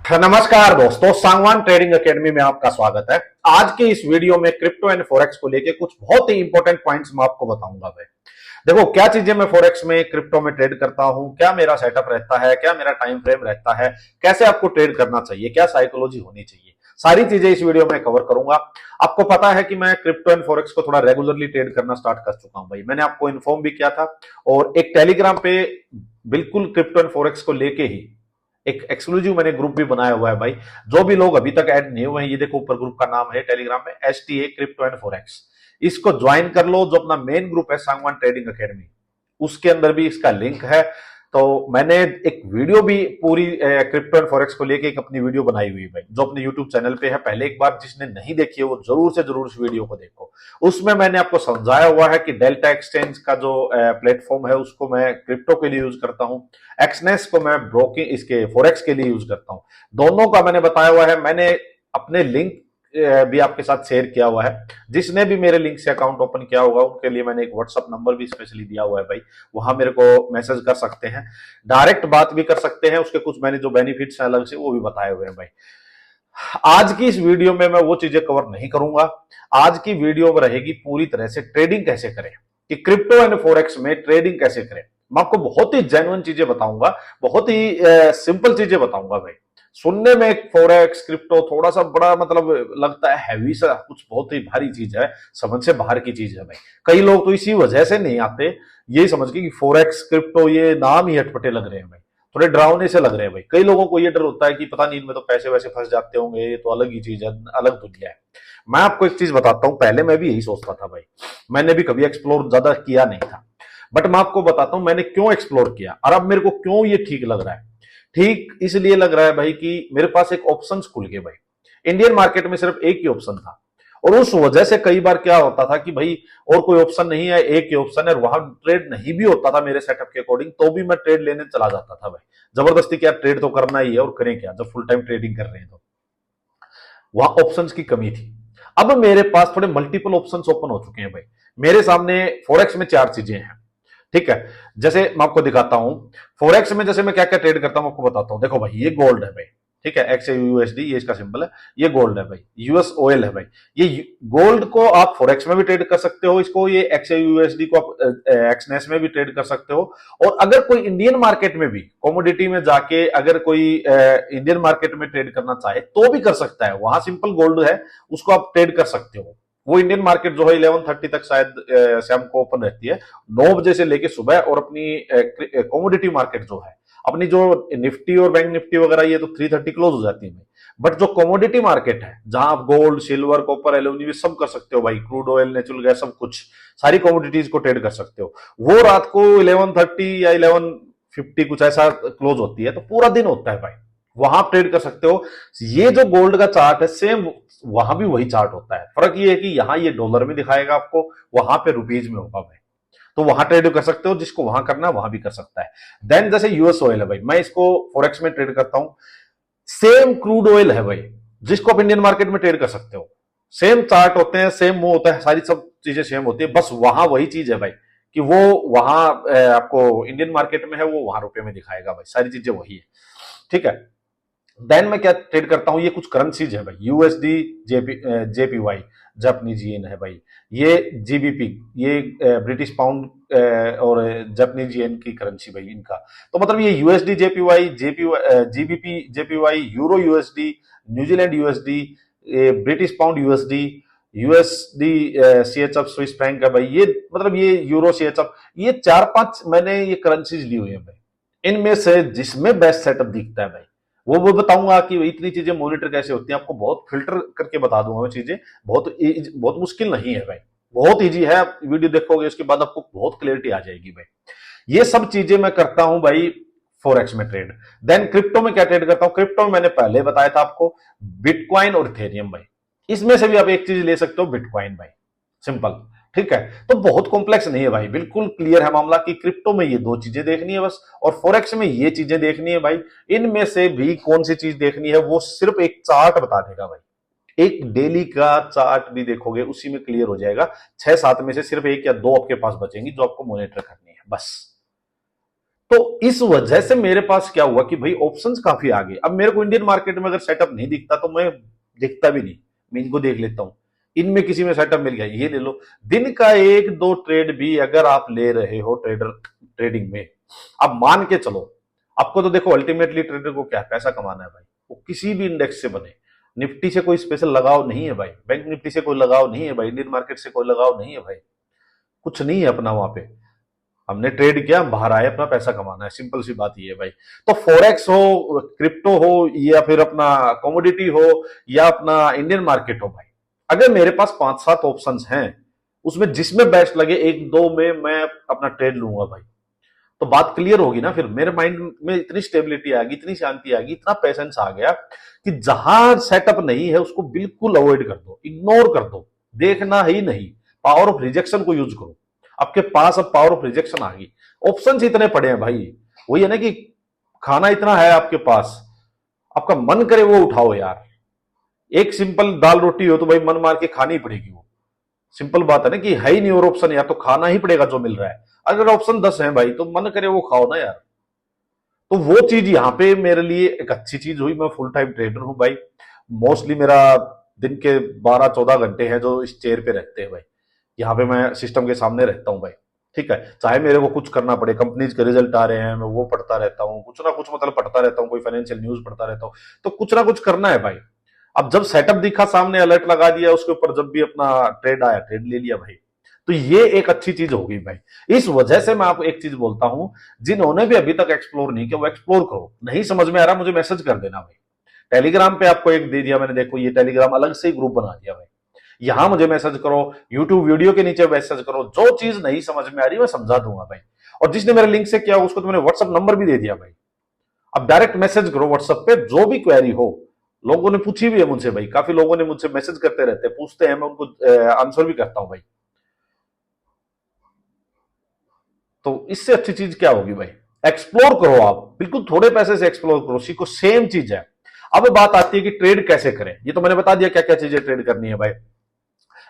नमस्कार दोस्तों, Sangwan trading academy में आपका स्वागत है। आज के इस वीडियो में क्रिप्टो एंड फॉरेक्स को लेके कुछ बहुत ही इंपॉर्टेंट पॉइंट्स मैं आपको बताऊंगा भाई। देखो क्या चीजें मैं फॉरेक्स में क्रिप्टो में ट्रेड करता हूं, क्या मेरा सेटअप रहता है, क्या मेरा टाइम फ्रेम रहता है, कैसे आपको ट्रेड करना चाहिए, क्या साइकोलॉजी होनी चाहिए, सारी चीजें इस वीडियो में कवर करूंगा। आपको पता है कि मैं क्रिप्टो एंड फॉरेक्स को थोड़ा रेगुलरली ट्रेड करना स्टार्ट कर चुका हूं भाई। मैंने आपको इन्फॉर्म भी किया था और एक टेलीग्राम पे बिल्कुल क्रिप्टो एंड फॉरेक्स को लेके ही एक एक्सक्लूसिव मैंने ग्रुप भी बनाया हुआ है भाई। जो भी लोग अभी तक ऐड नहीं हुए हैं, ये देखो ऊपर ग्रुप का नाम है टेलीग्राम में STA क्रिप्टो एंड फॉरेक्स। इसको ज्वाइन कर लो। जो अपना मेन ग्रुप है सांगवान ट्रेडिंग एकेडमी, उसके अंदर भी इसका लिंक है। तो मैंने एक वीडियो भी पूरी क्रिप्टो एंड फॉरेक्स को लेके एक अपनी वीडियो बनाई हुई भाई, जो अपने यूट्यूब चैनल पे है। पहले एक बार जिसने नहीं देखी है वो जरूर से जरूर इस वीडियो को देखो। उसमें मैंने आपको समझाया हुआ है कि डेल्टा एक्सचेंज का जो प्लेटफॉर्म है उसको मैं क्रिप्टो के लिए यूज करता हूं, एक्सनेस को मैं ब्रोकिंग इसके फॉरेक्स के लिए यूज करता हूं। दोनों का मैंने बताया हुआ है। मैंने अपने लिंक भी आपके साथ शेयर किया हुआ है। जिसने भी मेरे लिंक से अकाउंट ओपन किया होगा उनके लिए मैंने एक व्हाट्सअप नंबर भी स्पेशली दिया हुआ है भाई। वहां मेरे को मैसेज कर सकते हैं, डायरेक्ट बात भी कर सकते हैं। उसके कुछ मैंने जो बेनिफिट्स हैं अलग से वो भी बताए हुए हैं भाई। आज की इस वीडियो में मैं वो चीजें कवर नहीं करूंगा। आज की वीडियो में रहेगी पूरी तरह से ट्रेडिंग कैसे करें, कि क्रिप्टो एंड फॉरेक्स में ट्रेडिंग कैसे करें। मैं आपको बहुत ही जेन्युइन चीजें बताऊंगा, बहुत ही सिंपल चीजें बताऊंगा भाई। सुनने में फॉरेक्स क्रिप्टो थोड़ा सा बड़ा मतलब लगता है हैवी सा, कुछ बहुत ही भारी चीज है, समझ से बाहर की चीज है भाई। कई लोग तो इसी वजह से नहीं आते, यही समझ के कि फॉरेक्स क्रिप्टो ये नाम ही अटपटे लग रहे हैं भाई, थोड़े डरावने से लग रहे हैं भाई। कई लोगों को ये डर होता है कि पता नहीं इनमें तो पैसे वैसे फंस जाते होंगे, ये तो अलग ही चीज है, अलग दुनिया है। मैं आपको एक चीज बताता हूं, पहले मैं भी यही सोचता था भाई। मैंने भी कभी एक्सप्लोर ज्यादा किया नहीं था, बट मैं आपको बताता हूं मैंने क्यों एक्सप्लोर किया और अब मेरे को क्यों ये ठीक लग रहा है। ठीक इसलिए लग रहा है भाई कि मेरे पास एक ऑप्शन खुल गए भाई। इंडियन मार्केट में सिर्फ एक ही ऑप्शन था और उस वजह से कई बार क्या होता था कि भाई और कोई ऑप्शन नहीं है, एक ही ऑप्शन है। वहां ट्रेड नहीं भी होता था मेरे सेटअप के अकॉर्डिंग, तो भी मैं ट्रेड लेने चला जाता था भाई। जबरदस्ती क्या, ट्रेड तो करना ही है और करें क्या जब फुल टाइम ट्रेडिंग कर रहे हैं। तो वहां ऑप्शंस की कमी थी। अब मेरे पास थोड़े मल्टीपल ऑप्शंस ओपन हो चुके हैं भाई। मेरे सामने फॉरेक्स में चार चीजें हैं, ठीक है। जैसे मैं आपको दिखाता हूं फॉरेक्स में जैसे मैं क्या क्या ट्रेड करता हूं आपको बताता हूं। देखो भाई ये गोल्ड है भाई, ठीक है, XAUUSD ये इसका सिंबल है। ये गोल्ड है भाई, US ऑयल है भाई। ये गोल्ड को आप फॉरेक्स में भी ट्रेड कर सकते हो, इसको ये XAUUSD को आप एक्सनेस में भी ट्रेड कर सकते हो। और अगर कोई इंडियन मार्केट में भी कमोडिटी में जाके अगर कोई इंडियन मार्केट में ट्रेड करना चाहे तो भी कर सकता है। वहां सिंपल गोल्ड है, उसको आप ट्रेड कर सकते हो। वो इंडियन मार्केट जो है 11:30 तक शायद शाम को ओपन रहती है, 9 बजे से लेके सुबह। और अपनी कमोडिटी मार्केट जो है, अपनी जो निफ्टी और बैंक निफ्टी वगैरह, ये तो 3:30 क्लोज हो जाती है। बट जो कमोडिटी मार्केट है जहां आप गोल्ड सिल्वर कॉपर एल्यूमिनियम सब कर सकते हो भाई, क्रूड ऑयल नेचुरल गैस सब कुछ, सारी कमोडिटीज को ट्रेड कर सकते हो। वो रात को 11:30 या 11:50 कुछ ऐसा क्लोज होती है, तो पूरा दिन होता है भाई, वहां आप ट्रेड कर सकते हो। ये जो गोल्ड का चार्ट है सेम वहां भी वही चार्ट होता है। फर्क ये है कि यहां ये डॉलर में दिखाएगा आपको, वहां पे रुपीज में होगा भाई। तो वहां ट्रेड कर सकते हो, जिसको वहां करना है वहां भी कर सकता है। देन जैसे US ऑयल है भाई, मैं इसको फॉरेक्स में ट्रेड करता हूं। सेम क्रूड ऑयल है भाई, जिसको आप इंडियन मार्केट में ट्रेड कर सकते हो। सेम चार्ट होते हैं, सेम वो होता है, सारी सब चीजें सेम होती है। बस वहां वही चीज है भाई कि वो वहां आपको इंडियन मार्केट में है, वो वहां रुपए में दिखाएगा भाई, सारी चीजें वही है, ठीक है। देन मैं क्या ट्रेड करता हूं, ये कुछ करेंसीज है भाई। USD JPY जापानीज येन है भाई। ये GBP ये ब्रिटिश पाउंड और जापानीज येन की करेंसी भाई इनका। तो मतलब ये USD JPY GBP JPY euro USD New Zealand USD British pound USD USD CHF Swiss franc है भाई। ये मतलब ये यूरो CHF, ये 4-5 मैंने ये करेंसीज ली हुई है भाई। इनमें से जिसमें बेस्ट सेटअप दिखता है भाई वो बताऊंगा कि इतनी चीजें मॉनिटर कैसे होती हैं। आपको बहुत फिल्टर करके बता दूंगा मैं चीजें। बहुत मुश्किल नहीं है भाई, बहुत इजी है। आप वीडियो देखोगे उसके बाद आपको बहुत क्लियरिटी आ जाएगी भाई। ये सब चीजें मैं करता हूं भाई फॉरेक्स में ट्रेड। देन क्रिप्टो में क्या ट्रेड करता हूं, क्रिप्टो में मैंने पहले बताया था आपको बिटकॉइन और इथेरियम भाई। इसमें से भी आप एक चीज ले सकते हो, बिटकॉइन भाई, सिंपल, ठीक है। तो बहुत कॉम्प्लेक्स नहीं है भाई, बिल्कुल क्लियर है मामला कि क्रिप्टो में ये दो चीजें देखनी है बस, और फॉरेक्स में ये चीजें देखनी है भाई। इनमें से भी कौन सी चीज देखनी है वो सिर्फ एक चार्ट बता देगा भाई। एक डेली का चार्ट भी देखोगे उसी में क्लियर हो जाएगा। 6-7 में से सिर्फ एक या दो आपके पास बचेंगी जो आपको मॉनिटर करनी है बस। तो इस वजह से मेरे पास क्या हुआ कि भाई ऑप्शंस काफी आ गए। अब मेरे को इंडियन मार्केट में अगर सेटअप नहीं दिखता तो मैं दिखता भी नहीं, मैं इनको देख लेता हूं, इनमें किसी में सेटअप मिल गया ये ले लो। दिन का एक दो ट्रेड भी अगर आप ले रहे हो ट्रेडर ट्रेडिंग में, अब मान के चलो, आपको तो देखो अल्टीमेटली ट्रेडर को क्या पैसा कमाना है भाई, वो किसी भी इंडेक्स से बने, निफ्टी से कोई स्पेशल लगाव नहीं है भाई, बैंक निफ्टी से कोई लगाव नहीं है भाई, इंडियन मार्केट से कोई लगाव नहीं है भाई, कुछ नहीं है अपना वहां पे। हमने ट्रेड किया, बाहर आए, अपना पैसा कमाना है, सिंपल सी बात ये है भाई। तो फॉरेक्स हो, क्रिप्टो हो, या फिर अपना कमोडिटी हो, या अपना इंडियन मार्केट हो भाई, अगर मेरे पास 5-7 ऑप्शंस हैं, उसमें जिसमें बेस्ट लगे एक दो में मैं अपना ट्रेड लूंगा भाई, तो बात क्लियर होगी ना। फिर मेरे माइंड में इतनी स्टेबिलिटी आ गई, इतनी शांति आ गई, इतना पेशेंस आ गया कि जहां सेटअप नहीं है उसको बिल्कुल अवॉइड कर दो, इग्नोर कर दो, देखना ही नहीं, पावर ऑफ रिजेक्शन को यूज करो। आपके पास अब पावर ऑफ रिजेक्शन आ गई, ऑप्शंस इतने पड़े हैं भाई, वही है ना कि खाना इतना है आपके पास, आपका मन करे वो उठाओ यार। एक सिंपल दाल रोटी हो तो भाई मन मार के खानी पड़ेगी, वो सिंपल बात है ना कि है ही नहीं और ऑप्शन, यार तो खाना ही पड़ेगा जो मिल रहा है। अगर ऑप्शन 10 है भाई तो मन करे वो खाओ ना यार। तो वो चीज यहाँ पे मेरे लिए एक अच्छी चीज हुई, मैं फुल टाइम ट्रेडर हूं भाई, मोस्टली मेरा दिन के 12-14 घंटे हैं जो इस चेयर पे रहते हैं भाई, यहाँ पे मैं सिस्टम के सामने रहता हूँ भाई। ठीक है, चाहे मेरे को कुछ करना पड़े, कंपनीज के रिजल्ट आ रहे हैं मैं वो पढ़ता रहता हूँ, कुछ ना कुछ मतलब पढ़ता रहता हूँ, कोई फाइनेंशियल न्यूज पढ़ता रहता हूँ, तो कुछ ना कुछ करना है भाई। अब जब सेटअप दिखा सामने, अलर्ट लगा दिया उसके ऊपर, जब भी अपना ट्रेड आया ट्रेड ले लिया भाई। तो ये एक अच्छी चीज होगी भाई। इस वजह से मैं आपको एक चीज बोलता हूं, जिन्होंने भी अभी तक एक्सप्लोर नहीं किया वो एक्सप्लोर करो, नहीं समझ में आ रहा मुझे मैसेज कर देना भाई। टेलीग्राम पे आपको एक दे दिया मैंने, देखो ये टेलीग्राम अलग से ही ग्रुप बना दिया भाई, यहां मुझे मैसेज करो, यूट्यूब वीडियो के नीचे मैसेज करो, जो चीज नहीं समझ में आ रही मैं समझा दूंगा भाई। और जिसने मेरे लिंक से किया उसको तो मैंने व्हाट्सअप नंबर भी दे दिया भाई, अब डायरेक्ट मैसेज करो व्हाट्सएप पे, जो भी क्वेरी हो। लोगों ने पूछी भी है मुझसे भाई, काफी लोगों ने मुझसे मैसेज करते रहते हैं, पूछते हैं, मैं उनको आंसर भी करता हूं भाई। तो इससे अच्छी चीज क्या होगी भाई, एक्सप्लोर करो आप, बिल्कुल थोड़े पैसे से एक्सप्लोर करो, सीखो, सेम चीज है। अब बात आती है कि ट्रेड कैसे करें, ये तो मैंने बता दिया क्या क्या चीजें ट्रेड करनी है भाई।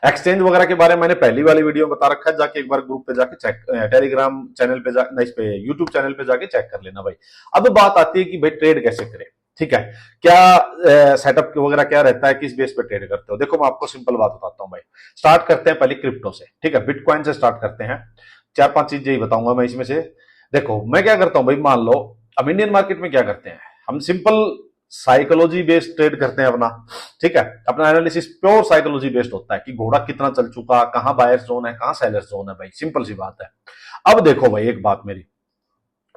एक्सचेंज वगैरह के बारे में मैंने पहली वाली वीडियो में बता रखा है, जाके एक बार ग्रुप पे जाके चेक, टेलीग्राम चैनल पे जा, इस पे यूट्यूब चैनल पे जाके चेक कर लेना भाई। अब बात आती है कि भाई ट्रेड कैसे करें, ठीक है, क्या सेटअप वगैरह क्या रहता है, किस बेस पे ट्रेड करते हो। देखो मैं आपको सिंपल बात बताता हूं भाई, स्टार्ट करते हैं पहले क्रिप्टो से, ठीक है, बिटकॉइन से स्टार्ट करते हैं। 4-5 चीजें ही बताऊंगा मैं इसमें से। देखो मैं क्या करता हूं भाई, मान लो अब इंडियन मार्केट में क्या करते हैं हम, सिंपल साइकोलॉजी बेस्ड ट्रेड करते हैं अपना, ठीक है, अपना एनालिसिस प्योर साइकोलॉजी बेस्ड होता है कि घोड़ा कितना चल चुका, कहां बायर्स जोन है, कहां सेलर्स जोन है भाई, सिंपल सी बात है। अब देखो भाई एक बात मेरी,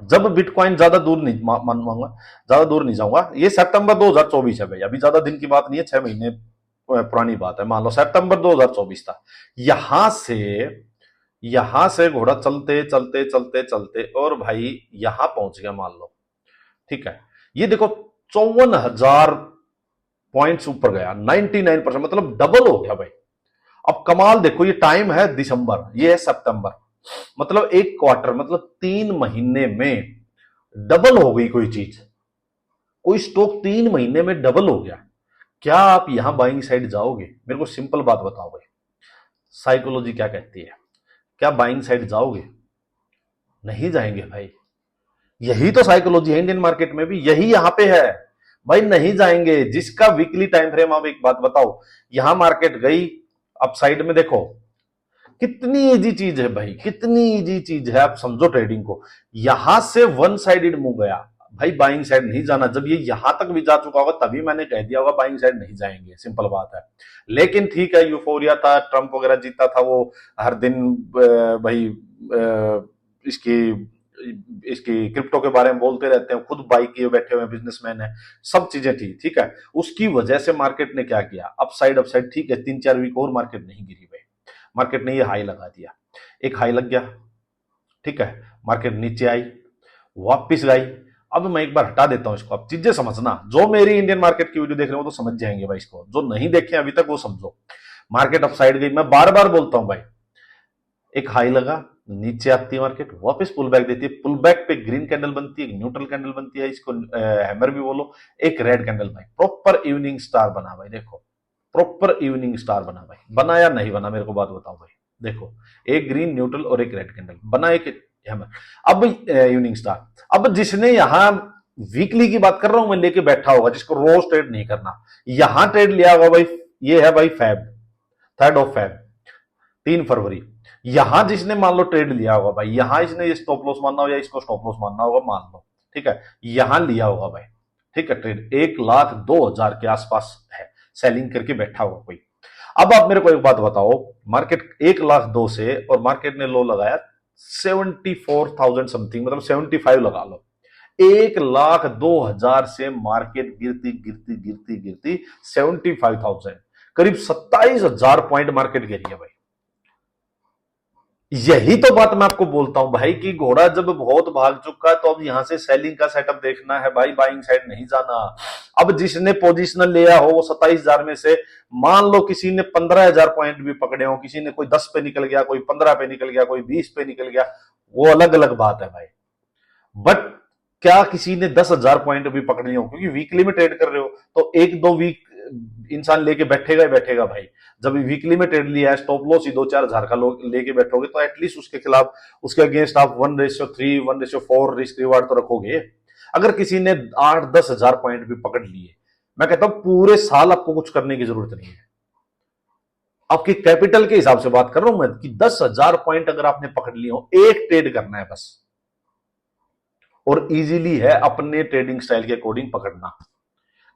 जब बिटकॉइन ज्यादा दूर नहीं मानूंगा, ज्यादा दूर नहीं जाऊंगा, ये सितंबर 2024 है भाई, अभी ज्यादा दिन की बात नहीं है, 6 महीने पुरानी बात है, मान लो सितंबर 2024 था। यहां से यहां से घोड़ा चलते चलते चलते चलते और भाई यहां पहुंच गया मान लो, ठीक है, ये देखो 54,000 पॉइंट्स ऊपर गया, 99%, मतलब डबल हो गया भाई। अब कमाल देखो, ये टाइम है दिसंबर, ये है सितंबर, मतलब एक क्वार्टर, मतलब 3 महीने में डबल हो गई कोई चीज, कोई स्टॉक 3 महीने में डबल हो गया। क्या आप यहां बाइंग साइड जाओगे, मेरे को सिंपल बात बताओ भाई, साइकोलॉजी क्या कहती है, क्या बाइंग साइड जाओगे? नहीं जाएंगे भाई, यही तो साइकोलॉजी है इंडियन मार्केट में भी, यही यहां पे है भाई, नहीं जाएंगे। जिसका वीकली टाइम फ्रेम, आप एक बात बताओ, यहां मार्केट गई, अब साइड में देखो, कितनी इजी चीज है भाई, कितनी इजी चीज है, आप समझो ट्रेडिंग को। यहां से वन साइडेड मूव गया भाई, बाइंग साइड नहीं जाना, जब ये यहां तक भी जा चुका होगा तभी मैंने कह दिया होगा बाइंग साइड नहीं जाएंगे, सिंपल बात है। लेकिन ठीक है, यूफोरिया था, ट्रंप वगैरह जीता था, वो हर दिन भाई इसकी इसकी क्रिप्टो के बारे में बोलते रहते हैं, खुद बाई किए बैठे हुए बिजनेसमैन है, सब चीजें थी, ठीक है। उसकी वजह से मार्केट ने क्या किया, अपसाइड ठीक है, 3-4 वीक और मार्केट नहीं गिरी भाई, मार्केट ने ये हाई लगा दिया, एक हाई लग गया, ठीक है, मार्केट नीचे आई, वापिस गई। अब मैं एक बार हटा देता हूं इसको, अब चीजें समझना, जो मेरी इंडियन मार्केट की वीडियो देख रहे हो तो समझ जाएंगे भाई, इसको जो नहीं देखे अभी तक वो समझो। मार्केट अपसाइड गई, मैं बार बार बोलता हूं भाई, एक हाई लगा, नीचे आती है मार्केट, वापस पुल बैक देती है, पुल बैक पे ग्रीन कैंडल बनती है, न्यूट्रल कैंडल बनती है, इसको हैमर भी बोलो, एक रेड कैंडल भाई, प्रॉपर इवनिंग स्टार बना भाई, देखो प्रॉपर इवनिंग स्टार बना भाई, बना या नहीं बना मेरे को बात बताओ भाई। देखो एक ग्रीन न्यूट्रल और एक रेड कैंडल बना, एक हैमर, अब इवनिंग स्टार। अब जिसने यहां वीकली की बात कर रहा हूं मैं, लेके बैठा होगा, जिसको रोज ट्रेड नहीं करना, यहां ट्रेड लिया होगा भाई, ये है भाई फैब, 3 फैब, 3 फरवरी। यहां जिसने मान लो ट्रेड लिया होगा भाई, यहां इसने ये स्टॉप लॉस मानना हो या इसको स्टॉप लॉस मानना होगा, मान लो, ठीक है, यहां लिया होगा भाई, ठीक है, ट्रेड 1,02,000 के आसपास है, सेलिंग करके बैठा होगा कोई। अब आप मेरे को एक बात बताओ, मार्केट 1,02,000 से और मार्केट ने लो लगाया 74,000 समथिंग, मतलब 75 लगा लो, 1,02,000 से मार्केट गिरती गिरती गिरती गिरती 75,000, करीब 27,000 पॉइंट मार्केट गिरी है भाई। यही तो बात मैं आपको बोलता हूं भाई कि घोड़ा जब बहुत भाग चुका है तो अब यहां से सेलिंग का सेटअप देखना है भाई, बाइंग साइड नहीं जाना। अब जिसने पोजीशनल लिया हो वो 27,000 में से मान लो किसी ने 15,000 पॉइंट भी पकड़े हो, किसी ने कोई 10 पे निकल गया, कोई 15 पे निकल गया, कोई 20 पे निकल गया, वो अलग अलग बात है भाई। बट क्या किसी ने 10,000 पॉइंट भी पकड़े हो? क्योंकि वीकली में ट्रेड कर रहे हो तो 1-2 वीक इंसान लेके बैठेगा ही बैठेगा भाई। जब वीकली में ट्रेड लिया है, स्टॉप लॉस ही 2-4 हजार का लेके बैठोगे तो एटलीस्ट उसके खिलाफ, उसके अगेंस्ट आप 1:3, 1:4 रिस्क रिवार्ड तो रखोगे। अगर किसी ने 8-10 हजार पॉइंट भी पकड़ लिए, मैं कहता हूं पूरे साल आपको कुछ करने की जरूरत नहीं है। आपकी कैपिटल के हिसाब से बात कर रहा हूं मैं कि 10,000 पॉइंट अगर आपने पकड़ लिए हो, एक ट्रेड करना है बस, और इजीली है अपने ट्रेडिंग स्टाइल के अकॉर्डिंग पकड़ना।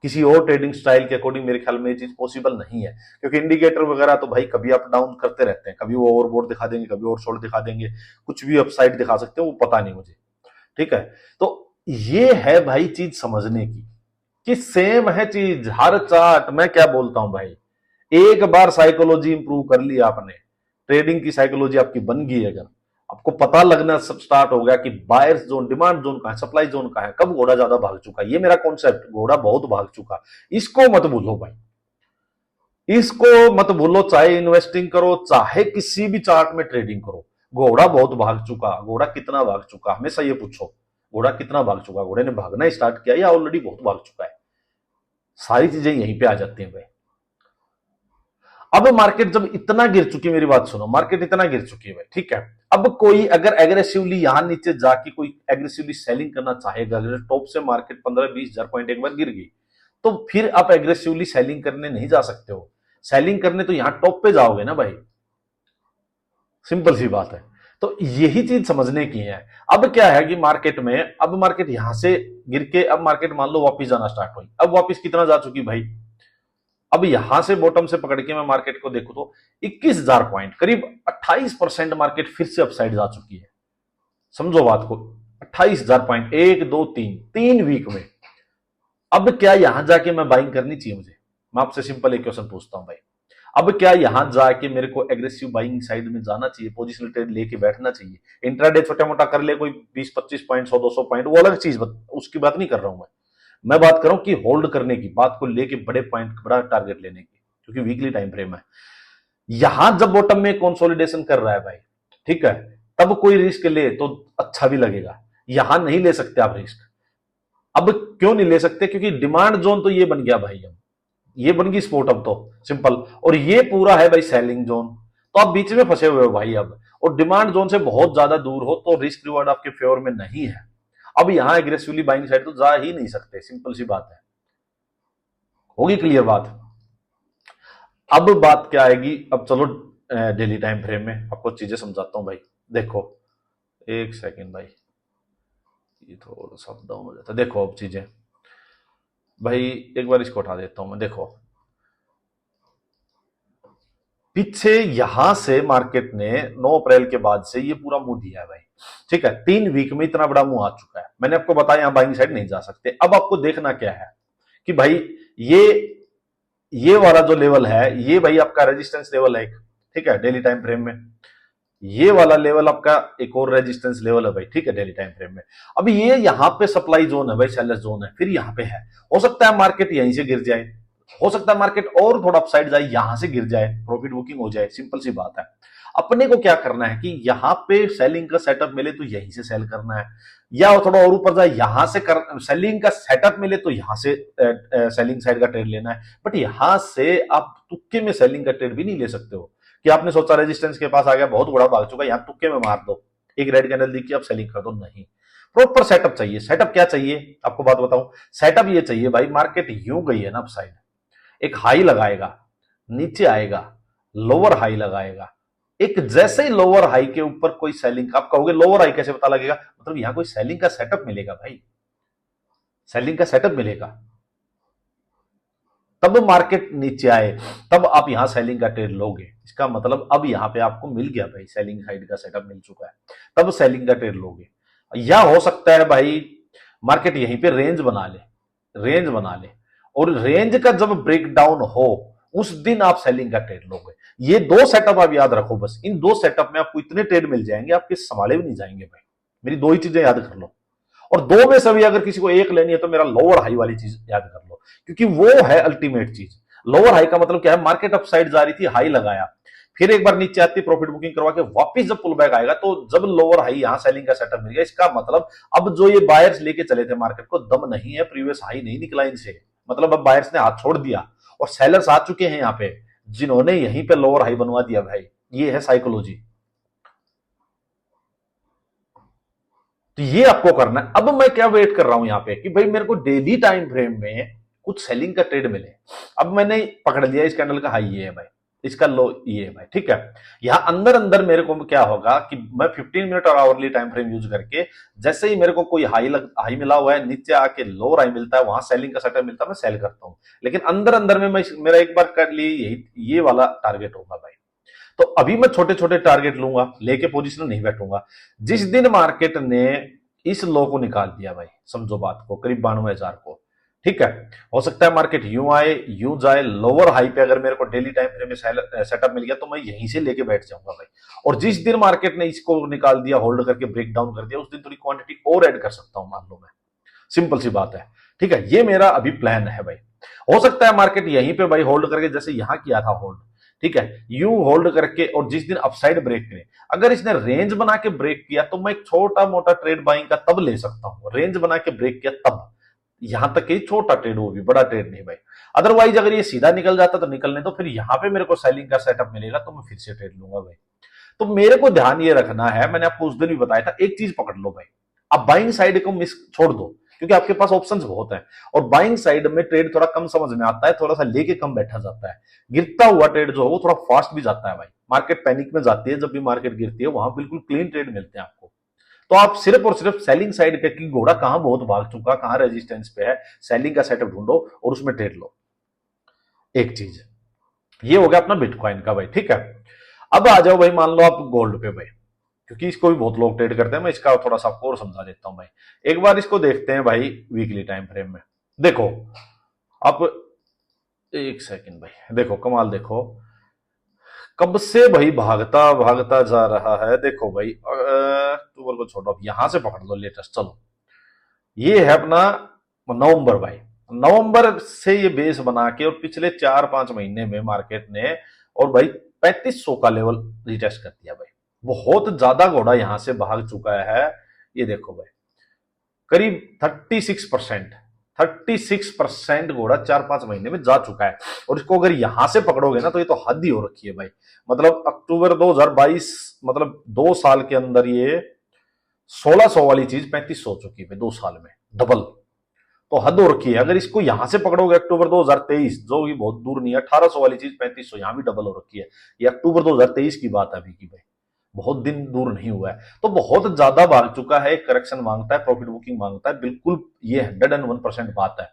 किसी और ट्रेडिंग स्टाइल के अकॉर्डिंग मेरे ख्याल में ये चीज पॉसिबल नहीं है, क्योंकि इंडिकेटर वगैरह तो भाई कभी अप डाउन करते रहते हैं, कभी वो ओवरबोट दिखा देंगे, कभी ओवरसोल्ड दिखा देंगे, कुछ भी अपसाइड दिखा सकते हैं, वो पता नहीं मुझे, ठीक है। तो ये है भाई चीज समझने की कि सेम है चीज हर चार्ट। मैं क्या बोलता हूं भाई, एक बार साइकोलॉजी इंप्रूव कर ली आपने, ट्रेडिंग की साइकोलॉजी आपकी बन गई, अगर आपको पता लगना सब स्टार्ट हो गया कि बायर्स जोन, डिमांड जोन कहां है, सप्लाई जोन कहां है, कब घोड़ा ज्यादा भाग चुका है, ये मेरा कॉन्सेप्ट, घोड़ा बहुत भाग चुका, इसको मत भूलो भाई, इसको मत भूलो। चाहे इन्वेस्टिंग करो, चाहे किसी भी चार्ट में ट्रेडिंग करो, घोड़ा बहुत भाग चुका। घोड़ा कितना भाग चुका, हमेशा ये पूछो, घोड़ा कितना भाग चुका, घोड़े ने भागना स्टार्ट किया या ऑलरेडी बहुत भाग चुका है। सारी चीजें यहीं पे आ जाती हैं भाई। अब मार्केट जब इतना गिर चुकी है, मेरी बात सुनो, मार्केट इतना गिर चुकी है भाई, ठीक है। अब कोई अगर एग्रेसिवली यहां नीचे जाके कोई एग्रेसिवली सेलिंग करना चाहेगा, अगर टॉप से मार्केट 15-20 हजार पॉइंट एक बार गिर गई, तो फिर आप एग्रेसिवली सेलिंग करने नहीं जा सकते हो। सेलिंग करने तो यहां टॉप पे जाओगे ना भाई, सिंपल सी बात है। तो यही चीज समझने की है। अब क्या है कि मार्केट में, अब मार्केट यहां से गिर के, अब मार्केट मान लो वापिस जाना स्टार्ट हुई, अब वापिस कितना जा चुकी भाई, अब यहां से बॉटम से पकड़ के मैं मार्केट को देखूं तो 21,000 पॉइंट, करीब 28% मार्केट फिर से अपसाइड जा चुकी है। समझो बात को, 28,000 पॉइंट, 1, 2, 3 वीक में। अब क्या यहां जाके मैं बाइंग करनी चाहिए मुझे? मैं आपसे सिंपल एक क्वेश्चन पूछता हूं भाई, अब क्या यहां जाके मेरे को एग्रेसिव बाइंग साइड में जाना चाहिए, पोजिशनल ट्रेड लेके बैठना चाहिए? इंट्राडे छोटा मोटा कर ले कोई 20-25 पॉइंट, 100-200 पॉइंट, वो अलग चीज, उसकी बात नहीं कर रहा हूं मैं बात कर रहा हूं कि होल्ड करने की बात को लेके, बड़े पॉइंट, बड़ा टारगेट लेने की, क्योंकि वीकली टाइम फ्रेम है। यहां जब बॉटम में कंसोलिडेशन कर रहा है भाई, ठीक है, तब कोई रिस्क ले तो अच्छा भी लगेगा। यहां नहीं ले सकते आप रिस्क। अब क्यों नहीं ले सकते? क्योंकि डिमांड जोन तो ये बन गया भाई, अब ये बन गई स्पोर्ट, अब तो सिंपल, और ये पूरा है भाई सेलिंग जोन, तो आप बीच में फंसे हुए हो भाई अब, और डिमांड जोन से बहुत ज्यादा दूर हो तो रिस्क रिवार्ड आपके फेवर में नहीं है। अब यहां एग्रेसिवली बाइंग साइड तो जा ही नहीं सकते, सिंपल सी बात है। होगी क्लियर बात? अब बात क्या आएगी, अब चलो डेली टाइम फ्रेम में आपको चीजें समझाता हूं भाई। देखो, एक सेकेंड भाई, ये थोड़ा सा डाउन हो जाता है। देखो अब चीजें भाई, एक बार इसको उठा देता हूं मैं। देखो पीछे यहां से मार्केट ने 9 अप्रैल के बाद से ये पूरा मुंह दिया है भाई, ठीक है, 3 वीक में इतना बड़ा मुंह आ चुका है। मैंने आपको बताया यहां बाइंग साइड नहीं जा सकते। अब आपको देखना क्या है कि भाई ये वाला जो लेवल है, ये भाई आपका रेजिस्टेंस लेवल है एक, ठीक है, डेली टाइम फ्रेम में। ये वाला लेवल आपका एक और रेजिस्टेंस लेवल है भाई, ठीक है, डेली टाइम फ्रेम में। अब ये यहां पे सप्लाई जोन है भाई, सेलर जोन है, फिर यहां पे है। हो सकता है मार्केट यहीं से गिर जाए, हो सकता है मार्केट और थोड़ा अपसाइड जाए, यहां से गिर जाए, प्रॉफिट बुकिंग हो जाए, सिंपल सी बात है। अपने को क्या करना है कि यहां पे सेलिंग का सेटअप मिले तो यहीं से सेल करना है, या थोड़ा और ऊपर जाए, यहां से सेलिंग का सेटअप मिले तो यहां से सेलिंग साइड का ट्रेड लेना है। बट यहां से आप तुक्के में सेलिंग का ट्रेड भी नहीं ले सकते हो कि आपने सोचा रेजिस्टेंस के पास आ गया, बहुत बड़ा भाग चुका, यहां तुक्के में मार दो, एक रेड कैंडल दिखी, आप सेलिंग कर दो, नहीं। प्रॉपर सेटअप चाहिए। सेटअप क्या चाहिए आपको बात बताऊं, सेटअप ये चाहिए भाई, मार्केट यूं गई है ना अपसाइड, एक हाई लगाएगा, नीचे आएगा, लोअर हाई लगाएगा, एक जैसे ही लोअर हाई के ऊपर कोई सेलिंग, आप कहोगे लोअर हाई कैसे पता लगेगा, मतलब यहां कोई सेलिंग का सेटअप मिलेगा भाई, सेलिंग का सेटअप मिलेगा, तब मार्केट नीचे आए, तब आप यहां सेलिंग का ट्रेड लोगे। इसका मतलब अब यहां पे आपको मिल गया भाई, सेलिंग साइड का सेटअप मिल चुका है, तब सेलिंग का ट्रेड लोगे। या हो सकता है भाई मार्केट यहीं पे रेंज बना ले, रेंज बना ले, और रेंज का जब ब्रेक डाउन हो उस दिन आप सेलिंग का ट्रेड लोगे। ये दो सेटअप आप याद रखो, बस इन दो सेटअप में आपको इतने ट्रेड मिल जाएंगे आपके संभाले भी नहीं जाएंगे भाई। मेरी दो ही चीजें याद कर लो, और दो में से भी अगर किसी को एक लेनी है तो मेरा लोअर हाई वाली चीज याद कर लो, क्योंकि वो है अल्टीमेट चीज। लोअर हाई का मतलब क्या है, मार्केट अप साइड जा रही थी, हाई लगाया, फिर एक बार नीचे आती, प्रॉफिट बुकिंग करवा के वापस जब पुल बैक आएगा, तो जब लोअर हाई यहां सेलिंग का सेटअप मिल गया, इसका मतलब अब जो ये बायर्स लेके चले थे मार्केट को, दम नहीं है, प्रीवियस हाई नहीं निकला इनसे, मतलब अब बायर्स ने हाथ छोड़ दिया और सेलर्स आ चुके हैं यहां पे, जिन्होंने यहीं पे लोअर हाई बनवा दिया भाई। ये है साइकोलॉजी, तो ये आपको करना है। अब मैं क्या वेट कर रहा हूं यहां पे कि भाई मेरे को डेली टाइम फ्रेम में कुछ सेलिंग का ट्रेड मिले। अब मैंने पकड़ लिया इस कैंडल का हाई ये है भाई, इसका लो ये है भाई, ठीक है। यहां अंदर अंदर मेरे को क्या होगा कि मैं 15 मिनट और आवरली टाइम फ्रेम यूज करके, जैसे ही मेरे को कोई हाई मिला हुआ है, नीचे आके लोअर हाई मिलता है, वहां सेलिंग का सेटअप मिलता है, मैं सेल करता हूं। लेकिन अंदर अंदर में मैं मेरा एक बार कर लिए यही ये वाला टारगेट होगा भाई। तो अभी मैं छोटे छोटे टारगेट लूंगा, लेके पोजीशन नहीं बैठूंगा। जिस दिन मार्केट ने इस लो को निकाल दिया भाई, समझो बात को, करीब 92,000 को, ठीक है, हो सकता है मार्केट यूं आए यूं जाए, लोअर हाई पे अगर मेरे को डेली टाइम फ्रेम में सेटअप मिल गया तो मैं यहीं से लेके बैठ जाऊंगा भाई। और जिस दिन मार्केट ने इसको निकाल दिया, होल्ड करके ब्रेक डाउन कर दिया, उस दिन थोड़ी क्वांटिटी और ऐड कर सकता हूं, मान लो मैं, सिंपल सी बात है, ठीक है। ये मेरा अभी प्लान है भाई। हो सकता है मार्केट यहीं पे भाई होल्ड करके, जैसे यहां किया था होल्ड, ठीक है, यूं होल्ड करके, और जिस दिन अपसाइड ब्रेक करे, अगर इसने रेंज बना के ब्रेक किया तो मैं एक छोटा मोटा ट्रेड बाइंग का तब ले सकता हूं, रेंज बना के ब्रेक किया तब, यहां तक कि छोटा ट्रेड, वो भी बड़ा ट्रेड नहीं भाई। अदरवाइज अगर ये सीधा निकल जाता तो निकलने, तो फिर यहां पे मेरे को सेलिंग का सेटअप मिलेगा तो मैं फिर से ट्रेड लूंगा भाई। तो मेरे को ध्यान ये रखना है, मैंने आपको उस दिन भी बताया था, एक चीज पकड़ लो भाई, आप बाइंग साइड को मिस छोड़ दो, क्योंकि आपके पास ऑप्शंस बहुत है, और बाइंग साइड में ट्रेड थोड़ा कम समझ में आता है, थोड़ा सा लेके कम बैठा जाता है। गिरता हुआ ट्रेड जो है वो थोड़ा फास्ट भी जाता है भाई, मार्केट पैनिक में जाती है, जब भी मार्केट गिरती है वहां बिल्कुल क्लीन ट्रेड मिलते हैं आपको। तो आप सिर्फ और सिर्फ सेलिंग साइड का, कि घोड़ा कहां बहुत भाग चुका, कहां रेजिस्टेंस पे है, सेलिंग का सेटअप ढूंढो और उसमें ट्रेड लो। एक चीज ये हो गया अपना बिटकॉइन का भाई, ठीक है। अब आ जाओ भाई, मान लो आप गोल्ड पे भाई, क्योंकि इसको भी बहुत लोग ट्रेड करते हैं, मैं इसका थोड़ा सा आपको और समझा देता हूं भाई। एक बार इसको देखते हैं भाई वीकली टाइम फ्रेम में। देखो आप, एक सेकंड भाई, देखो कमाल, देखो कब से भाई भागता भागता जा रहा है। देखो भाई अक्टूबर को छोड़ो, अब यहां से पकड़ लो लेटेस्ट, चलो ये है अपना नवंबर भाई। नवंबर से ये बेस बना के, और पिछले 4-5 महीने में मार्केट ने, और भाई 3500 का लेवल रिटेस्ट कर दिया भाई। बहुत ज्यादा घोड़ा यहां से भाग चुका है। ये देखो भाई, करीब 36%, 36% घोड़ा 4-5 महीने में जा चुका है। और इसको अगर यहां से पकड़ोगे ना तो ये तो हद ही हो रखी है भाई। मतलब अक्टूबर 2022, मतलब 2 साल के अंदर ये 1600 वाली चीज 3500 हो चुकी है 2 साल में, डबल। तो हद हो रखी है। अगर इसको यहां से पकड़ोगे अक्टूबर 2023, जो कि बहुत दूर नहीं है, 1800 वाली चीज 3500, यहां भी डबल हो रखी है। ये अक्टूबर 2023 की बात है अभी की भाई, बहुत दिन दूर नहीं हुआ है। तो बहुत ज्यादा भाग चुका है, करेक्शन मांगता है, प्रॉफिट बुकिंग मांगता है, बिल्कुल ये 101% बात है।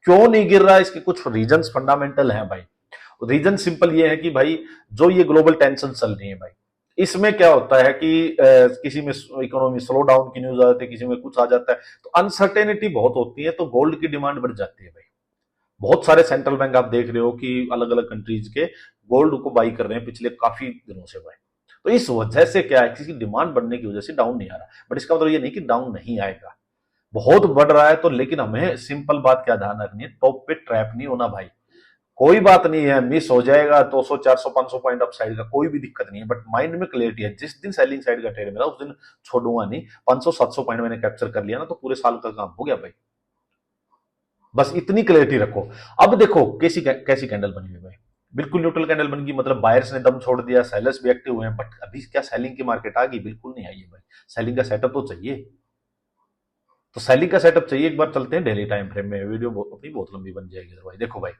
क्यों नहीं गिर रहा है, इसके कुछ रीजंस फंडामेंटल हैं भाई। रीजन सिंपल ये है कि भाई जो ये ग्लोबल टेंशन चल रही है भाई, इसमें क्या होता है कि किसी में इकोनॉमी स्लो डाउन की न्यूज आ जाती है, किसी में कुछ आ जाता है, तो अनसर्टेनिटी बहुत होती है, तो गोल्ड की डिमांड बढ़ जाती है भाई। बहुत सारे सेंट्रल बैंक आप देख रहे हो कि अलग अलग कंट्रीज के गोल्ड को बाई कर रहे हैं पिछले काफी दिनों से भाई। तो इस वजह से क्या है, किसी डिमांड बढ़ने की वजह से डाउन नहीं आ रहा, बट इसका मतलब ये नहीं कि डाउन नहीं आएगा, बहुत बढ़ रहा है तो। लेकिन हमें सिंपल बात क्या ध्यान रखनी है, टॉप पे ट्रैप नहीं होना भाई। कोई बात नहीं है, मिस हो जाएगा 200 400 500 पॉइंट अप साइड का, कोई भी दिक्कत नहीं है, बट माइंड में क्लियरिटी है, जिस दिन सेलिंग साइड का ट्रेड मिला उस दिन छोड़ूंगा नहीं। 500 700 पॉइंट मैंने कैप्चर कर लिया ना, तो पूरे साल का काम हो गया भाई। बस इतनी क्लियरिटी रखो। अब देखो कैसी कैसी कैंडल बनी हुई भाई, बिल्कुल न्यूट्रल कैंडल बन गई, मतलब बायर्स ने दम छोड़ दिया, सेलर्स भी एक्टिव हुए हैं, बट अभी क्या सेलिंग की मार्केट आ गई? बिल्कुल नहीं आई है भाई। सेलिंग का सेटअप तो चाहिए। तो सेलिंग का सेटअप चाहिए, एक बार चलते हैं डेली टाइम फ्रेम में, वीडियो अपनी बहुत लंबी बन जाएगी भाई। देखो भाई,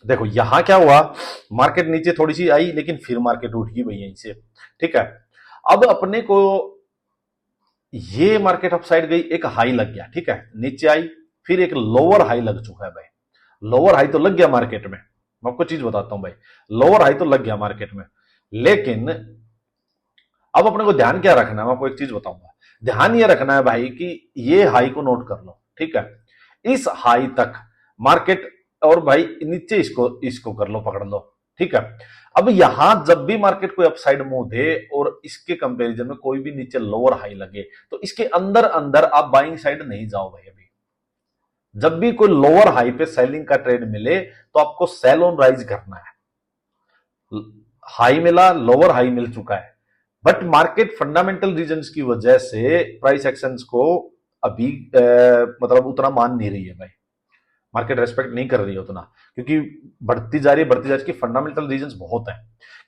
देखो यहां क्या हुआ, मार्केट नीचे थोड़ी सी आई लेकिन फिर मार्केट उठ गई भाई यहीं से, ठीक है। अब अपने को ये मार्केट अपसाइड गई, एक हाई लग गया, ठीक है, नीचे आई, फिर एक लोअर हाई लग चुका है भाई। लोअर हाई तो लग गया मार्केट में, मैं आपको चीज बताता हूं भाई, लोअर हाई तो लग गया मार्केट में, लेकिन अब अपने को ध्यान क्या रखना है, मैं आपको एक चीज बताऊंगा। ध्यान ये रखना है भाई कि ये हाई को नोट कर लो, ठीक है, इस हाई तक मार्केट, और भाई नीचे इसको इसको कर लो, पकड़ लो, ठीक है। अब यहां जब भी मार्केट कोई अपसाइड मूव दे और इसके कंपैरिजन में कोई भी नीचे लोअर हाई लगे, तो इसके अंदर अंदर आप बाइंग साइड नहीं जाओ भाई। अभी जब भी कोई लोअर हाई पे सेलिंग का ट्रेड मिले तो आपको सेल ऑन राइज करना है। हाई मिला, लोअर हाई मिल चुका है, बट मार्केट फंडामेंटल रीजंस की वजह से प्राइस एक्शंस को अभी मतलब उतना मान नहीं रही है भाई, मार्केट रेस्पेक्ट नहीं कर रही है उतना, क्योंकि बढ़ती जा रही है, बढ़ती जा रही है। फंडामेंटल रीजंस बहुत है,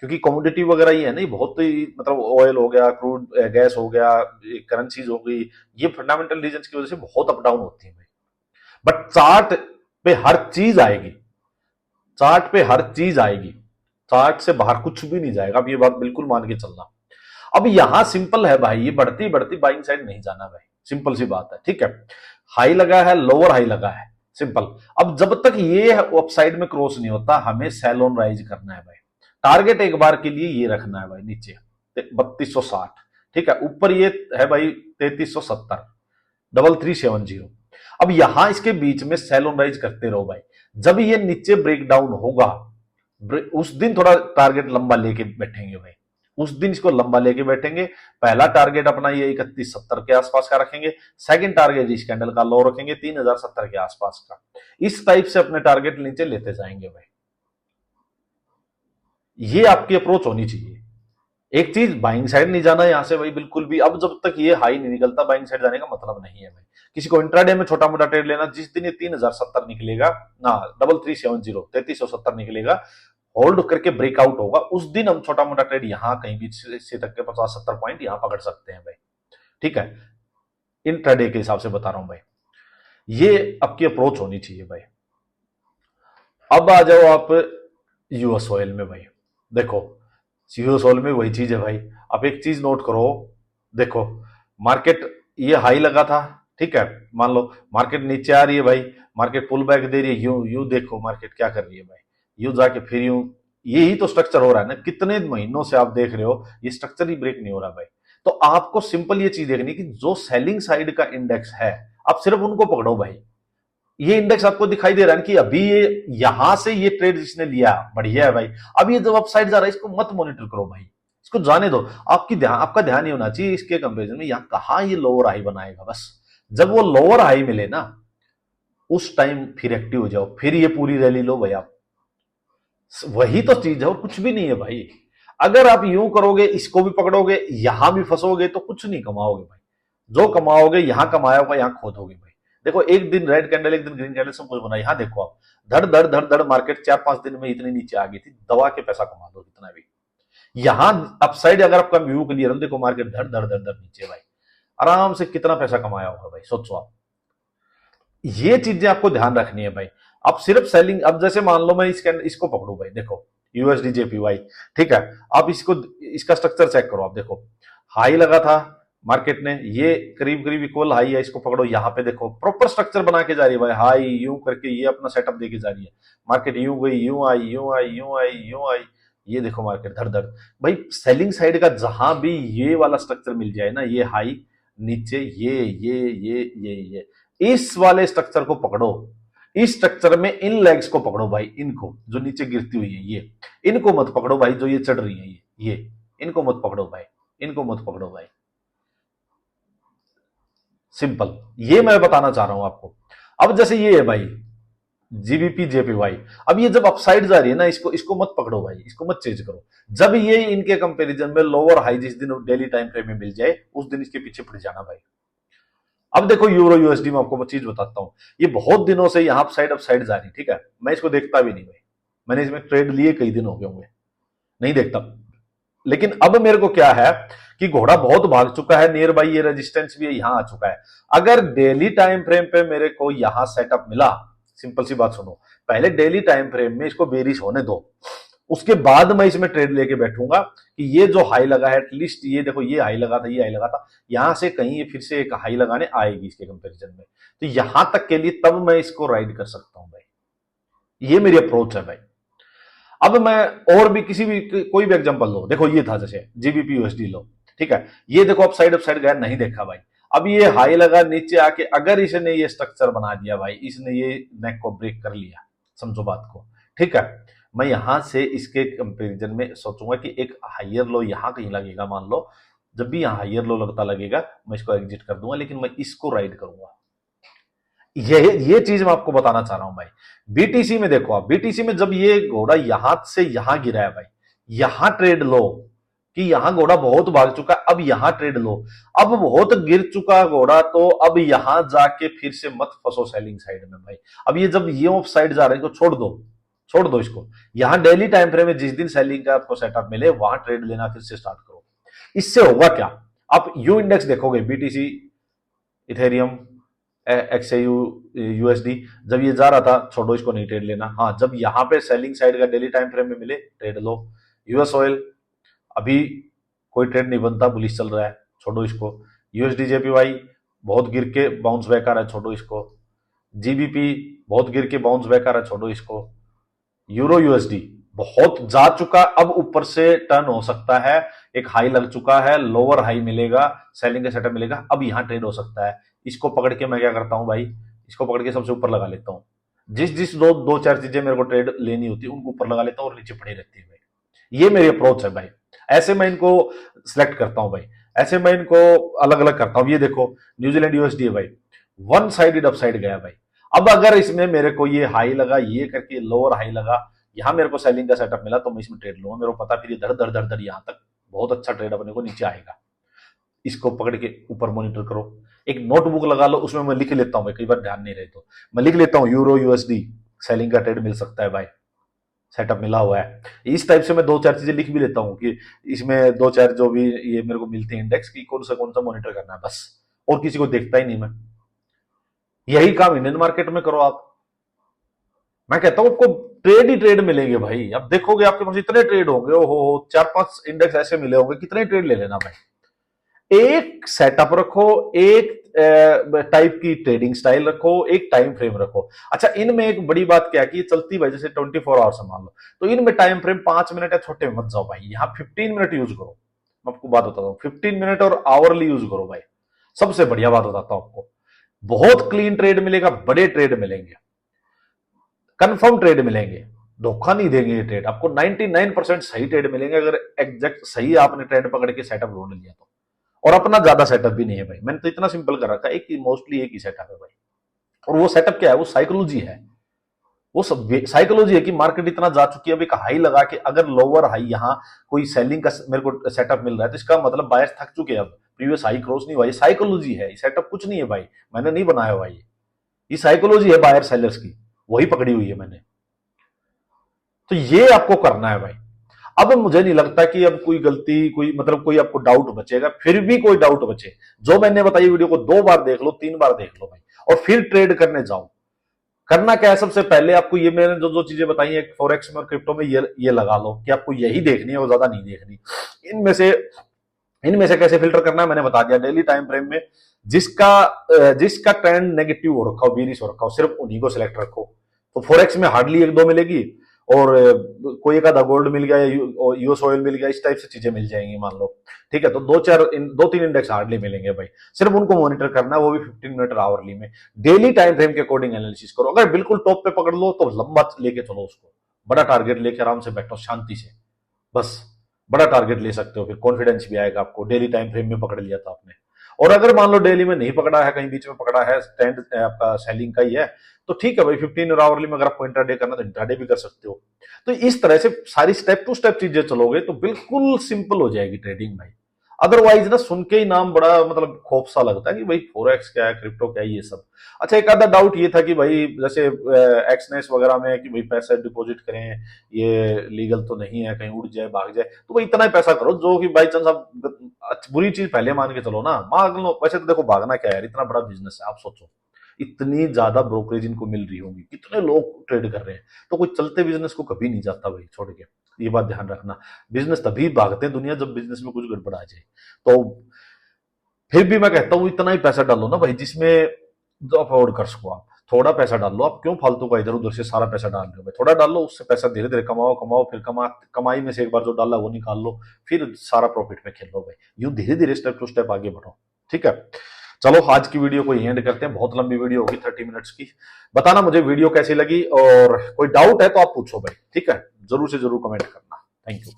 क्योंकि कमोडिटी वगैरह ये है नहीं, बहुत ही मतलब ऑयल हो गया, क्रूड गैस हो गया, करेंसीज हो गई, ये फंडामेंटल रीजंस की वजह से बहुत अप डाउन होती है भाई। बट चार्ट पे हर चीज आएगी, चार्ट पे हर चीज आएगी, चार्ट से बाहर कुछ भी नहीं जाएगा, अब ये बात बिल्कुल मान के चलना। अब यहां सिंपल है भाई, ये बढ़ती बढ़ती बाइंग साइड नहीं जाना भाई, सिंपल सी बात है, ठीक है। हाई लगा है, लोअर हाई लगा है, सिंपल। अब जब तक ये अपसाइड में क्रॉस नहीं होता, हमें सेल ऑन राइज करना है भाई। टारगेट एक बार के लिए ये रखना है भाई, नीचे 3260, ठीक है, ऊपर ये है भाई 3370, 3370। अब यहां इसके बीच में सेल ऑन राइज करते रहो भाई। जब ये नीचे ब्रेक डाउन होगा, उस दिन थोड़ा टारगेट लंबा लेके बैठेंगे भाई, उस दिन इसको लंबा लेके बैठेंगे। पहला टारगेट अपना ये 3170 के आसपास का रखेंगे, सेकंड टारगेट इस कैंडल का लो रखेंगे 3070 के आसपास का। इस टाइप से अपने टारगेट नीचे लेते जाएंगे भाई, ये आपकी अप्रोच होनी चाहिए। एक चीज, बाइंग साइड नहीं जाना यहां से भाई बिल्कुल भी। अब जब तक ये हाई नहीं निकलता, बाइंग साइड जाने का मतलब नहीं है भाई। किसी को इंट्राडे में छोटा मोटा ट्रेड लेना, जिस दिन ये 3070 निकलेगा ना, 3370 3370 निकलेगा, होल्ड करके ब्रेकआउट होगा, उस दिन हम छोटा मोटा ट्रेड यहां कहीं भी से तक के 50-70 पॉइंट यहां पकड़ सकते हैं भाई, ठीक है। इंट्राडे के हिसाब से बता रहा हूं भाई, ये आपकी अप्रोच होनी चाहिए भाई। अब आ जाओ आप यूएस ऑयल में भाई। देखो यूएस ऑयल में वही चीज है भाई। आप एक चीज नोट करो, देखो मार्केट ये हाई लगा था, ठीक है, मान लो मार्केट नीचे आ रही है भाई, मार्केट पुल बैक दे रही है, यूं यूं देखो मार्केट क्या कर रही है भाई, यूं जाके फिर यूं, यही तो स्ट्रक्चर हो रहा है ना, कितने महीनों से आप देख रहे हो, ये स्ट्रक्चर ही ब्रेक नहीं हो रहा भाई। तो आपको सिंपल ये चीज देखनी कि जो सेलिंग साइड का इंडेक्स है, आप सिर्फ उनको पकड़ो भाई। ये इंडेक्स आपको दिखाई दे रहा है कि अभी ये यहां से ये ट्रेड जिसने लिया बढ़िया है भाई, अब ये जब अपसाइड जा रहा है, इसको मत मॉनिटर करो भाई, इसको जाने दो। आपका ध्यान ये होना चाहिए इसके कंपेरिजन में, यहां कहां ये लोअर हाई बनाएगा, बस जब वो लोअर हाई मिले ना, उस टाइम फिर एक्टिव हो जाओ, फिर ये पूरी रैली लो भाई आप। वही तो चीज है और कुछ भी नहीं है भाई। अगर आप यूं करोगे, इसको भी पकड़ोगे, यहां भी फंसोगे, तो कुछ नहीं कमाओगे भाई। जो कमाओगे यहां कमाया होगा यहां खोदोगे भाई। देखो एक दिन रेड कैंडल, एक दिन ग्रीन कैंडल, सब कुछ बना, यहां देखो आप, धड़ धड़ धड़ धड़ मार्केट 4-5 दिन में इतनी नीचे आ गई थी, दबा के पैसा कमा दो कितना भी। यहां अपसाइड अगर आपका व्यू क्लियर है, देखो मार्केट धड़ धड़ धड़ धड़ नीचे भाई, आराम से कितना पैसा कमाया होगा भाई, सोचो आप। ये चीजें आपको ध्यान रखनी है भाई। आप सिर्फ सेलिंग, अब जैसे मान लो मैं इसको पकड़ू भाई, देखो यूएसडी जेपीवाई, ठीक है, आप इसको, इसका स्ट्रक्चर चेक करो आप, देखो हाई लगा था मार्केट ने, ये करीब करीब इक्वल हाई है, इसको पकड़ो, यहां पे देखो प्रॉपर स्ट्रक्चर बना के जा रही है भाई, हाई यूं करके ये अपना सेटअप देके जा रही है, मार्केट यूं गई, यूं आई, यूं आई, यूं आई, यूं आई, ये देखो मार्केट धड़ धड़ भाई। सेलिंग साइड का जहां भी ये वाला स्ट्रक्चर मिल जाए ना, ये हाई नीचे, ये इस वाले स्ट्रक्चर को पकड़ो। इस स्ट्रक्चर में इन लेग्स को पकड़ो भाई, इनको जो नीचे गिरती हुई है, ये इनको मत पकड़ो भाई, जो ये चढ़ रही है, ये इनको मत पकड़ो भाई, इनको मत पकड़ो भाई, सिंपल। ये मैं बताना चाह रहा हूं आपको। अब जैसे ये है भाई जीबीपी जेपीवाई, अब ये जब अपसाइड जा रही है ना, इसको मत पकड़ो भाई, इसको मत चेंज करो। जब ये इनके कंपैरिजन में लोअर हाई जिस दिन डेली टाइम फ्रेम में मिल जाए, उस दिन इसके पीछे पड़ जाना भाई। अब देखो यूरो यूएसडी में आपको मैं चीज बताता हूं, ये बहुत दिनों से यहां अपसाइड जा रही, ठीक है, मैं इसको देखता भी नहीं भाई, मैंने इसमें ट्रेड लिए कई दिन हो गए होंगे, नहीं देखता। लेकिन अब मेरे को क्या है कि घोड़ा बहुत भाग चुका है, नियर बाई ये रेजिस्टेंस भी यहां आ चुका है। अगर डेली टाइम फ्रेम पे मेरे को यहां सेटअप मिला, सिंपल सी बात सुनो, पहले डेली टाइम फ्रेम में इसको बेरिश होने दो, उसके बाद मैं इसमें ट्रेड लेके बैठूंगा कि ये जो हाई लगा है, एटलीस्ट ये देखो, ये हाई लगा था, ये हाई लगा था, यहां से कहीं ये फिर से एक हाई लगाने आएगी इसके कंपैरिजन में, तो यहां तक के लिए तब मैं इसको राइड कर सकता हूं भाई। ये मेरी अप्रोच है भाई। अब मैं और भी किसी भी कोई भी एग्जांपल लो, देखो ये था जैसे जीबीपी यूएसडी लो, ठीक है, ये देखो अप साइड गया, नहीं देखा भाई। अब ये हाई लगा नीचे आके, अगर इसने ये स्ट्रक्चर बना दिया भाई, इसने ये नेक को ब्रेक कर लिया, समझो बात को, ठीक है, मैं यहां से इसके कंपेरिजन में सोचूंगा कि एक हाइयर लो यहां कहीं लगेगा, मान लो जब भी यहां हाइयर लो लगता लगेगा मैं इसको एग्जिट कर दूंगा, लेकिन मैं इसको राइड करूंगा। ये चीज मैं आपको बताना चाह रहा हूं भाई। बीटीसी में देखो आप, बीटीसी में जब ये घोड़ा यहां से यहां गिरा है भाई, यहां ट्रेड लो कि यहां घोड़ा बहुत भाग चुका है, अब यहां ट्रेड लो। अब बहुत गिर चुका घोड़ा, तो अब यहां जाके फिर से मत फंसो सेलिंग साइड में भाई। अब ये जब ये ऑफ साइड जा रहे हैं, इसको छोड़ दो इसको। यहां डेली टाइम फ्रेम में जिस दिन सेलिंग का आपको सेटअप मिले, वहां ट्रेड लेना फिर से स्टार्ट करो। इससे होगा क्या, आप यू इंडेक्स देखोगे, बीटीसी, इथेरियम, एक्सयू, यूएसडी, जब ये जा रहा था छोड़ो इसको, नहीं ट्रेड लेना। हाँ, जब यहां पे सेलिंग साइड का डेली टाइम फ्रेम में मिले, ट्रेड लो। यूएस ऑयल, अभी कोई ट्रेड नहीं बनता, बुलिश चल रहा है, छोड़ो इसको। यूएसडी जेपीवाई बहुत गिर के बाउंस बैक आ रहा है, छोड़ो इसको। जीबीपी बहुत गिर के बाउंस बैक आ रहा है, छोड़ो इसको। यूरो यूएसडी बहुत जा चुका, अब ऊपर से टर्न हो सकता है, एक हाई लग चुका है, लोअर हाई मिलेगा, सेलिंग का सेटअप मिलेगा, अब यहां ट्रेड हो सकता है। इसको पकड़ के मैं क्या करता हूं भाई, इसको पकड़ के सबसे ऊपर लगा लेता हूं। जिस दो चार चीजें मेरे को ट्रेड लेनी होती है उनको ऊपर लगा लेता हूं और नीचे पड़ी रहती है भाई। ये मेरी अप्रोच है भाई। ऐसे मैं इनको सिलेक्ट करता हूं भाई, ऐसे मैं इनको अलग अलग करता हूं। ये देखो न्यूजीलैंड यूएसडी है भाई, वन साइडेड अपसाइड गया भाई। अब अगर इसमें मेरे को ये हाई लगा, ये करके लोअर हाई लगा, यहां मेरे को सेलिंग का सेटअप मिला, तो मैं इसमें ट्रेड लूंगा। मेरे को पता फिर ये धड़ धड़ धड़ धड़ यहां तक बहुत अच्छा ट्रेड अपने को नीचे आएगा। इसको पकड़ के ऊपर मॉनिटर करो, एक नोटबुक लगा लो, उसमें मैं लिख लेता हूं, कई बार ध्यान नहीं रहे तो मैं लिख लेता हूं यूरो यूएसडी सेलिंग का ट्रेड मिल सकता है भाई, सेटअप मिला हुआ है। इस टाइप से मैं दो चार चीजें लिख भी लेता हूं कि इसमें दो चार जो भी ये मेरे को मिलते हैं इंडेक्स की, कौन सा मॉनिटर करना है बस, और किसी को देखता ही नहीं मैं। यही काम इंडियन मार्केट में करो आप। मैं कहता हूं आपको ट्रेड ही ट्रेड मिलेंगे भाई। अब देखोगे आपके पास इतने ट्रेड होंगे, ओहो, 4-5 इंडेक्स ऐसे मिले होंगे, कितने ट्रेड ले लेना भाई। एक सेटअप रखो, एक टाइप की ट्रेडिंग स्टाइल रखो, एक टाइम फ्रेम रखो। अच्छा, इनमें एक बड़ी बात क्या की चलती भाई, जैसे 24 आवर्स मान लो, तो इनमें टाइम फ्रेम 5 मिनट या छोटे में मत जाओ भाई, यहाँ 15 मिनट यूज करो। मैं आपको बात बताता हूँ, 15 मिनट और आवरली यूज करो भाई, सबसे बढ़िया बात बताता हूं आपको। बहुत क्लीन ट्रेड मिलेगा, बड़े ट्रेड मिलेंगे, कंफर्म ट्रेड मिलेंगे, धोखा नहीं देंगे ये ट्रेड आपको। 99% सही ट्रेड मिलेंगे अगर एग्जैक्ट सही आपने ट्रेड पकड़ के सेटअप ढूंढ लिया तो। और अपना ज्यादा सेटअप भी नहीं है भाई, मैंने तो इतना सिंपल कर रखा है, एक मोस्टली एक ही सेटअप है भाई। और वो सेटअप क्या है, वो साइकोलॉजी है। वो सब साइकोलॉजी है कि मार्केट इतना जा चुकी है, अब एक हाई लगा के अगर लोअर हाई यहां कोई सेलिंग का मेरे को सेटअप मिल रहा है, तो इसका मतलब बायर्स थक चुके हैं, अब प्रीवियस हाई क्रॉस नहीं हुआ। ये साइकोलॉजी है, सेटअप कुछ नहीं है भाई, मैंने नहीं बनाया भाई, ये साइकोलॉजी है बायर सेलर्स की, वही पकड़ी हुई है मैंने। तो ये आपको करना है भाई। अब मुझे नहीं लगता कि अब कोई गलती, कोई मतलब कोई आपको डाउट बचेगा, फिर भी कोई डाउट बचे, जो मैंने बताई वीडियो को 2 बार देख लो, 3 बार देख लो भाई, और फिर ट्रेड करने जाओ। करना क्या है, सबसे पहले आपको ये मैंने जो चीजें बताई है फॉरेक्स में और क्रिप्टो में, ये लगा लो कि आपको यही देखनी है और ज्यादा नहीं देखनी। इनमें से कैसे फिल्टर करना है मैंने बता दिया। डेली टाइम फ्रेम में जिसका ट्रेंड नेगेटिव हो रखा हो, बीरिश हो रखा हो, सिर्फ उन्हीं को सिलेक्ट रखो। तो फॉरेक्स में हार्डली 1-2 मिलेगी, और कोई एक आधा गोल्ड मिल गया या यूएस ऑयल मिल गया, इस टाइप से चीजें मिल जाएंगी मान लो, ठीक है। तो 2-3 इंडेक्स हार्डली मिलेंगे भाई, सिर्फ उनको मॉनिटर करना है, वो भी 15 मिनट आवरली में। डेली टाइम फ्रेम के अकॉर्डिंग एनालिसिस करो। अगर बिल्कुल टॉप पे पकड़ लो तो लंबा लेके चलो उसको, बड़ा टारगेट लेके आराम से बैठो शांति से, बस बड़ा टारगेट ले सकते हो, फिर कॉन्फिडेंस भी आएगा आपको। डेली टाइम फ्रेम में पकड़ लिया था आपने, और अगर मान लो डेली में नहीं पकड़ा है, कहीं बीच में पकड़ा है, ट्रेंड आपका सेलिंग का ही है, तो ठीक है भाई, 15 और आवरली में अगर आपको इंट्राडे करना तो इंट्राडे भी कर सकते हो। तो इस तरह से सारी स्टेप टू स्टेप चीजें चलोगे तो बिल्कुल सिंपल हो जाएगी ट्रेडिंग भाई। अदरवाइज ना सुन के ही नाम बड़ा मतलब खौफ सा लगता है कि भाई फॉरेक्स क्या है, क्रिप्टो क्या है, ये सब। अच्छा, एक आधा डाउट ये था कि भाई जैसे एक्सनेस वगैरह में कि भाई पैसा डिपॉजिट करें, ये लीगल तो नहीं है, कहीं उड़ जाए भाग जाए, तो भाई इतना ही पैसा करो जो कि बाई चांस आप बुरी चीज पहले मान के चलो ना, मान लो। वैसे तो देखो भागना क्या है यार, इतना बड़ा बिजनेस है, आप सोचो इतनी ज्यादा ब्रोकरेज इनको मिल रही होगी, कितने लोग ट्रेड कर रहे हैं, तो कोई चलते बिजनेस को कभी नहीं जाता भाई छोड़ के। ये बात ध्यान रखना। बिजनेस तभी भागते हैं दुनिया जब बिजनेस में कुछ गड़बड़ आ जाए। तो फिर भी मैं कहता हूँ इतना ही पैसा डालो ना भाई जिसमें जो अफोर्ड कर सको आप। थोड़ा पैसा डाल लो, आप क्यों फालतू का इधर उधर से सारा पैसा डाल रहे हो भाई, थोड़ा डाल लो, उससे पैसा धीरे धीरे कमाओ कमाओ, फिर कमाई में से एक बार जो डाला वो निकाल लो, फिर सारा प्रॉफिट में खेल लो भाई। यूं धीरे धीरे स्टेप टू स्टेप आगे बढ़ो, ठीक है। चलो आज की वीडियो को एंड करते हैं, बहुत लंबी वीडियो होगी 30 मिनट्स की। बताना मुझे वीडियो कैसी लगी, और कोई डाउट है तो आप पूछो भाई, ठीक है, जरूर से जरूर कमेंट करना। Thank you.